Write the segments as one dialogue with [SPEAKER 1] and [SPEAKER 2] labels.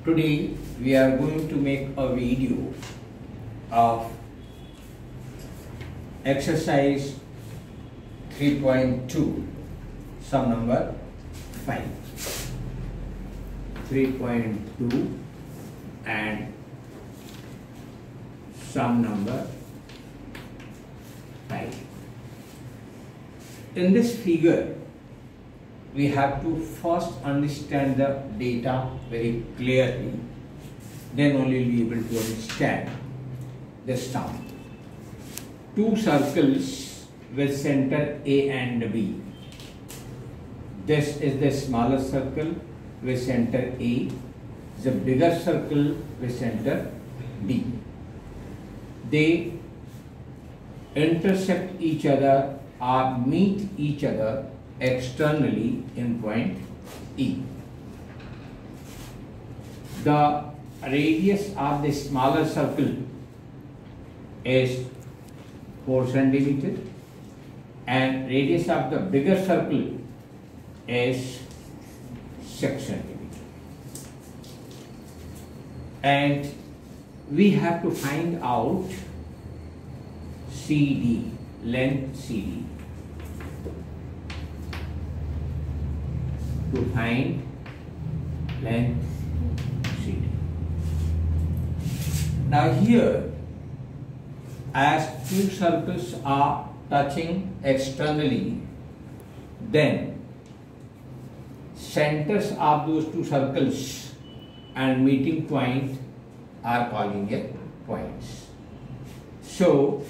[SPEAKER 1] Today we are going to make a video of exercise 3.2, sum number 5. 3.2 and sum number 5. In this figure, we have to first understand the data very clearly, then only we'll be able to understand the sum. Two circles with center A and B. This is the smaller circle with center A, the bigger circle with center B. They intersect each other or meet each other externally in point E. The radius of the smaller circle is 4 centimeter and radius of the bigger circle is 6 centimeter. And we have to find out CD, length CD. To find length CD. Now here, as two circles are touching externally, then centers of those two circles and meeting point are calling it points. So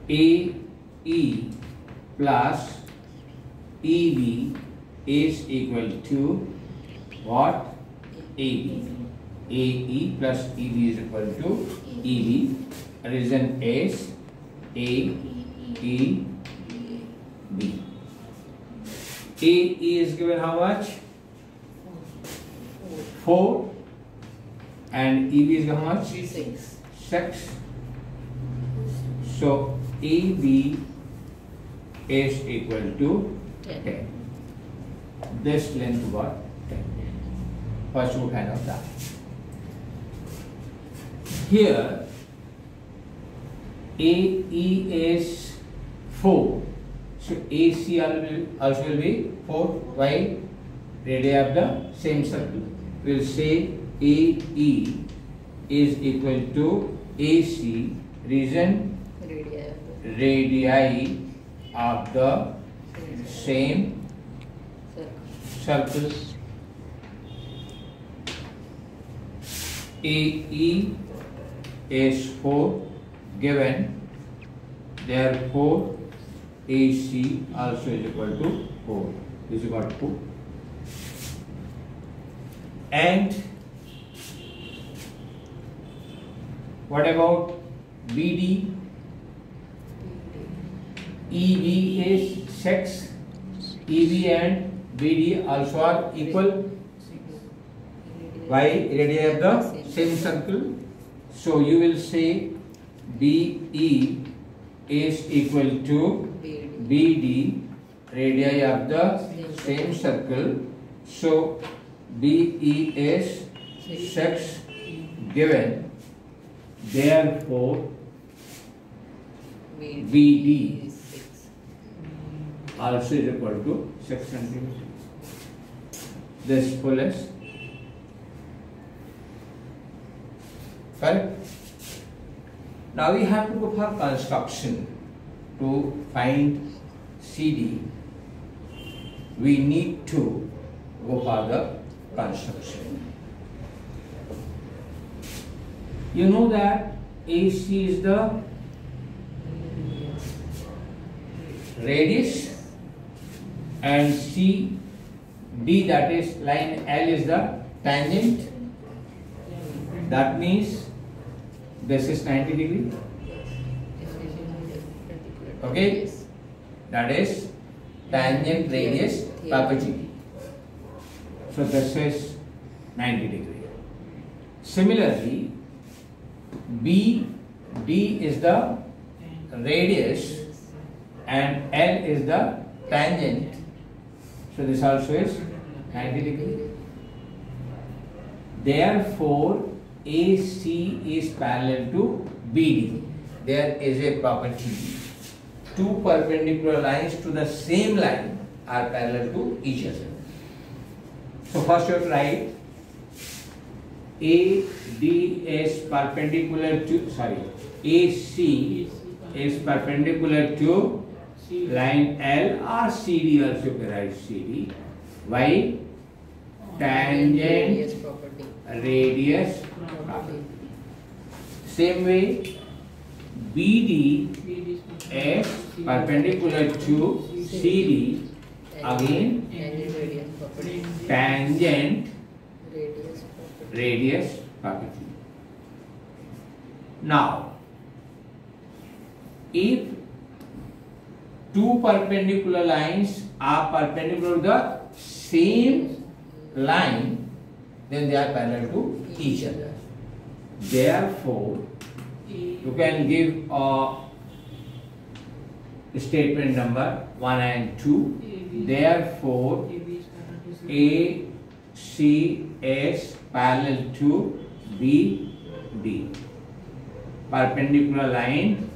[SPEAKER 1] AE plus EB is equal to what? AB. AE plus EB is equal to EB. Reason is AEB. AE is given how much? 4. And EB is given how much? 6. So AB is equal to 10. This length what? 10. First we find out that. Here AE is 4. So AC also will be 4. Why? Radius of the same circle. We will say AE is equal to AC, reason radii of the same circle. AE is 4 given, therefore AC also is equal to 4. This is what 4. And what about BD? EB is 6. EB and BD also are equal. Why? Radius of the same circle. So you will say BE is equal to BD, radii of the same circle. So BE is 6 given, therefore BD also is equal to 6 centimeters. This fullest. Correct? Now we have to go for construction. To find CD, we need to go for the construction. You know that AC is the radius and CD, that is line L, is the tangent. That means this is 90 degree. Okay, that is tangent radius perpendicular. So this is 90 degree. Similarly, BD is the radius and L is the tangent. So this also is 90 degree. Therefore, AC is parallel to BD. There is a property. Two perpendicular lines to the same line are parallel to each other. So first you have to write AD is perpendicular to, AC is perpendicular to line L, or CD also you can write CD. Y tangent radius property. Same way BD is perpendicular to CD, again tangent radius property. Now, if two perpendicular lines are perpendicular to the same line, then they are parallel to each other. Therefore, you can give a statement number 1 and 2. Therefore, AC is parallel to BD. Perpendicular line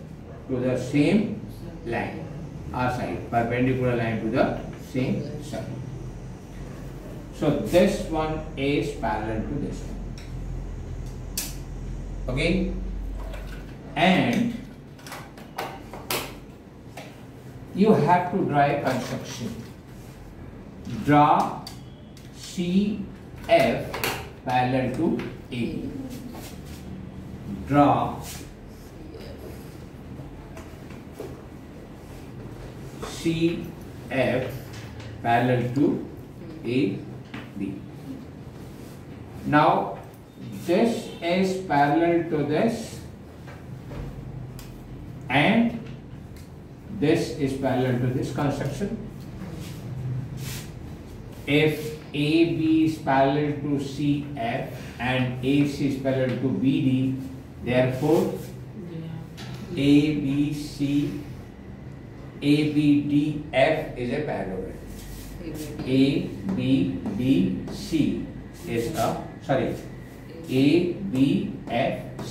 [SPEAKER 1] to the same line, or side. Perpendicular line to the same side. So this one is parallel to this one. Okay? And you have to draw a construction. Draw CF parallel to AB. Draw CF parallel to AB. Now this is parallel to this, and this is parallel to this construction. If AB is parallel to CF and AC is parallel to BD, therefore ABDF is a parallelogram. ABDC is a, ABFC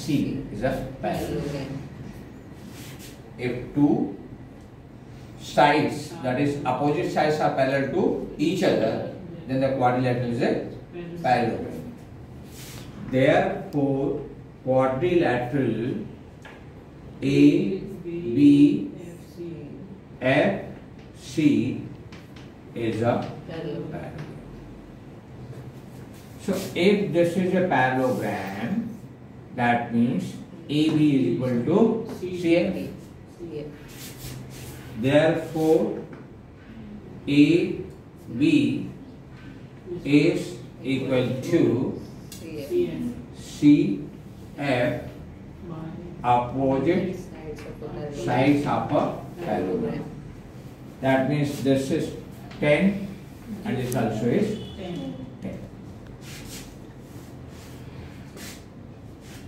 [SPEAKER 1] is a parallelogram. If two sides, that is opposite sides, are parallel to each other, then the quadrilateral is a parallelogram. Therefore, quadrilateral ABFC is a parallelogram. So if this is a parallelogram, that means AB is equal to CF. Therefore, AB is equal to CF, opposite sides of a parallelogram. That means this is 10 and this also is 10.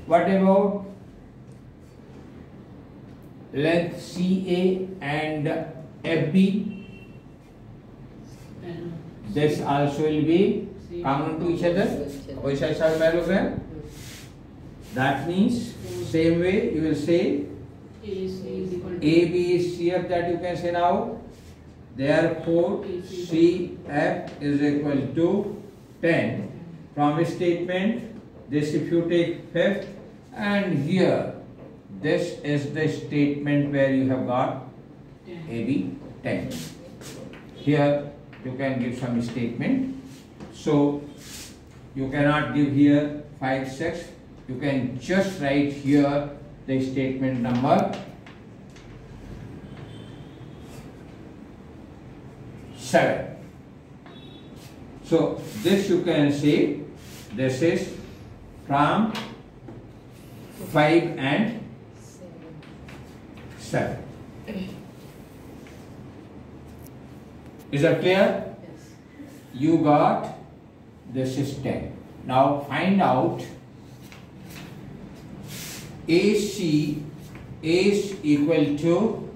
[SPEAKER 1] What about length CA and FB? This also will be common to each other. Opposite sides of a parallelogram. That means same way you will say AB is CF, that you can say now. Therefore, CF is equal to 10. From a statement, this if you take fifth, and here this is the statement where you have got AB 10. Here you can give some statement. So you cannot give here 5, 6. You can just write here the statement number 7. So this you can say this is from 5 and 7. Is that clear?
[SPEAKER 2] Yes.
[SPEAKER 1] You got this is 10. Now find out AC is equal to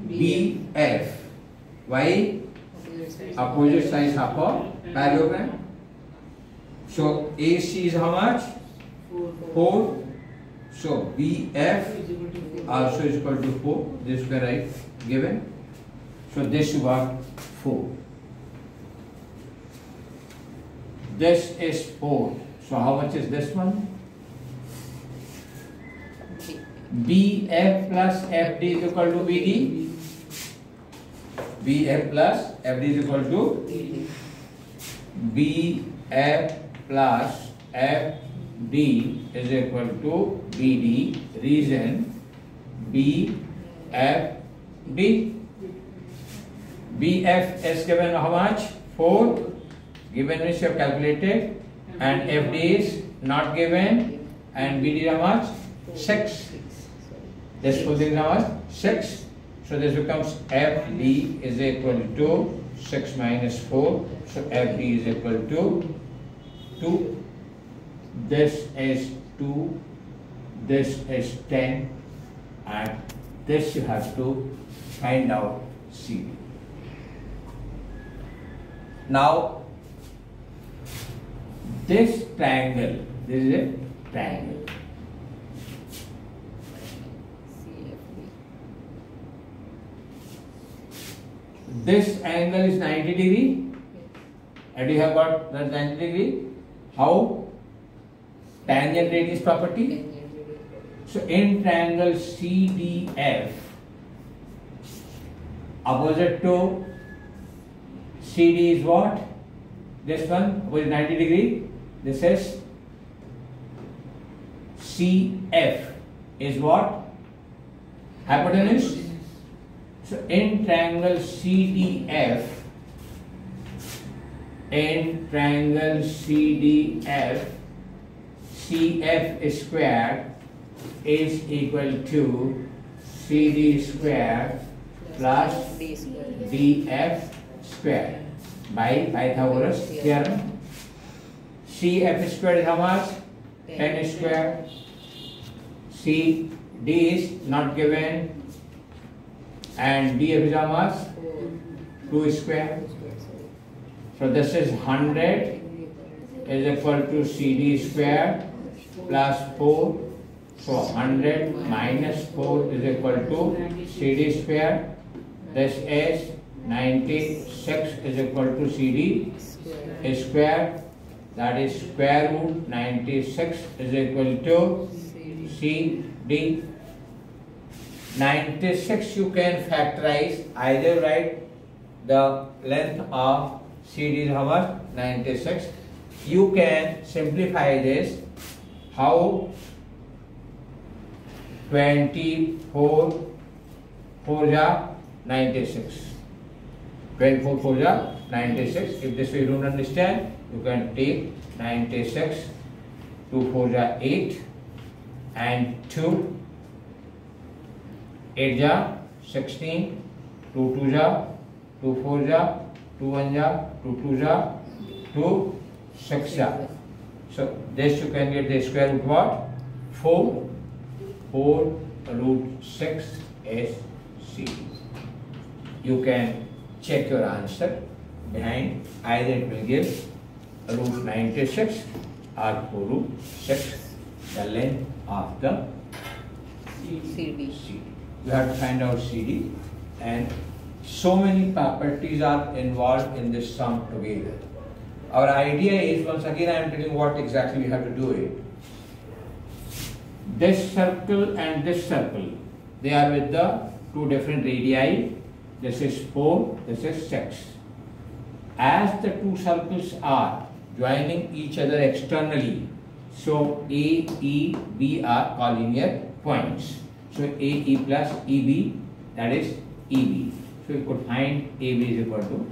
[SPEAKER 1] BF. Why? Opposite sides of a parallelogram. So AC is how much? 4. So BF also is equal to 4. This we write given. So this you got 4. This is 4. So how much is this one? BF plus FD is equal to BD. BF plus FD is equal to BF plus FD is equal to BD. Reason BFD. BF is given how much? 4. Given which you have calculated, and FD is not given, and BD is how much? 6. This whole thing is how much? 6. So this becomes FD is equal to 6 minus 4. So FD is equal to 2. This is 2. This is 10. And this you have to find out CD. Now, this triangle, this is a triangle. This angle is 90 degree, and you have got the 90 degree. How? Tangent radius property. So in triangle CDF, opposite to CD is what? This one, opposite 90 degree. This is CF is what? Hypotenuse. So in triangle CDF, CF squared is equal to CD squared plus DF squared by Pythagoras theorem. CF squared is how much? 10 squared. CD is not given, and DF is how much? 2 squared. So this is 100 is equal to CD squared plus 4. So 100 minus 4 is equal to CD squared. This is 96 is equal to CD squared. That is square root 96 is equal to CD. 96 you can factorize, either write the length of CD is how much? 96. You can simplify this. How? 24 4 ja 96. 24 4 ja 96. If this you don't understand, you can take 96. 2 4 ja 8 and 2. 8 ja 16. 2 2 ja 2 4 ja 2 1 ja 2 2 ja 2 6 ja. So this you can get the square root what? 4. 4 root 6 is C. You can check your answer behind. Either it will give root 96 or 4 root 6, the length of the CD. You have to find out CD, and so many properties are involved in this sum together. Our idea is, once again I am telling what exactly we have to do it. This circle and this circle, they are with the two different radii. This is 4, this is 6. As the two circles are joining each other externally, so A, E, B are collinear points. So AE plus EB, that is EB. So you could find AB is equal to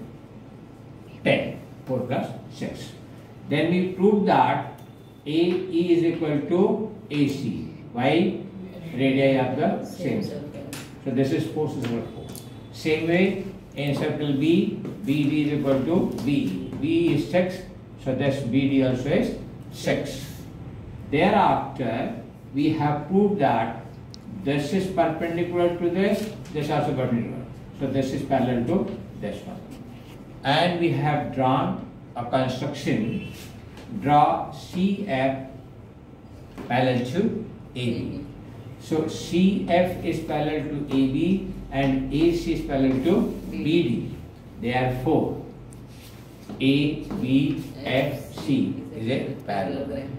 [SPEAKER 1] 10, 4 plus 6. Then we proved that AE is equal to AC. Why? Radii of the same circle. So this is 4, this is equal to 4. Same way in circle B, BD is equal to B. B is 6, so this BD also is 6. Thereafter, we have proved that this is perpendicular to this, this also perpendicular. So this is parallel to this one. And we have drawn a construction draw CF parallel to AB. So CF is parallel to AB and AC is parallel to BD. Therefore, ABFC is a parallelogram.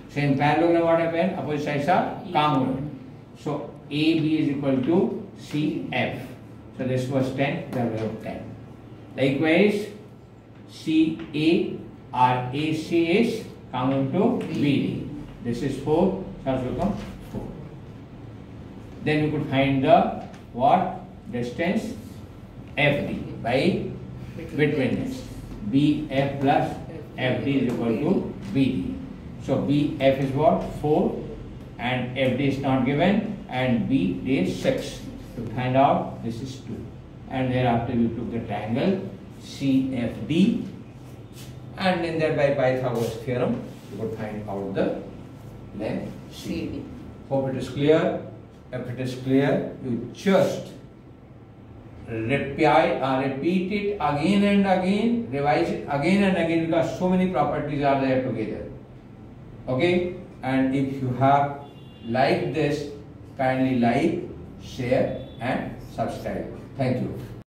[SPEAKER 1] So in parallelogram what happened? Opposite sides are congruent. So AB is equal to CF. So this was 10, the value of 10. Likewise, CA or AC is congruent to BD. This is 4, so it will become 4. Then you could find the what? Distance FD by between this. BF plus FD is equal to BD. So BF is what? 4 and FD is not given and BD is 6. To find out, this is 2. And thereafter you took the triangle CFD and then that by Pythagoras theorem you could find out the length CD. Hope it is clear. If it is clear, you just repeat it again and again, revise it again and again because so many properties are there together. Okay, and if you have liked this, kindly like, share and subscribe. Thank you.